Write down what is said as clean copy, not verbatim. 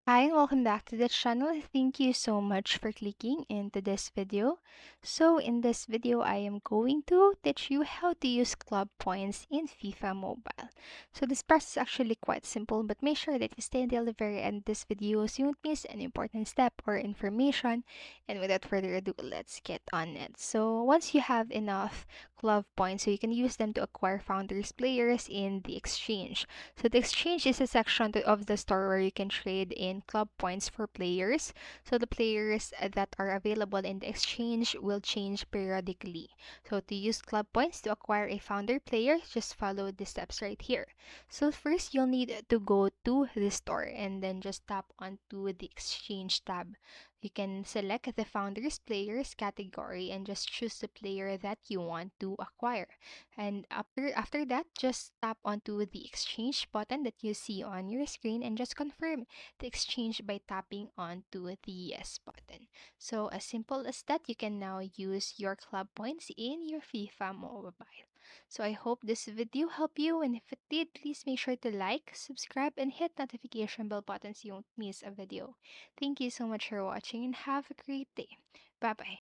Hi and welcome back to the channel. Thank you so much for clicking into this video. So in this video, I am going to teach you how to use club points in FIFA Mobile. So this process is actually quite simple, but make sure that you stay until the very end of this video so you won't miss an important step or information. And without further ado, let's get on it. So once you have enough club points, so you can use them to acquire founders players in the exchange. So the exchange is a section of the store where you can trade in club points for players. So the players that are available in the exchange will change periodically. So to use club points to acquire a founder player, just follow the steps right here. So first you'll need to go to the store and then just tap onto the exchange tab. You can select the founders players category and just choose the player that you want to acquire. And after that, just tap onto the exchange button that you see on your screen and just confirm the exchange by tapping onto the yes button. So as simple as that, you can now use your club points in your FIFA Mobile. So I hope this video helped you, and if it did, please make sure to like, subscribe, and hit notification bell button so you won't miss a video. Thank you so much for watching and have a great day. Bye bye.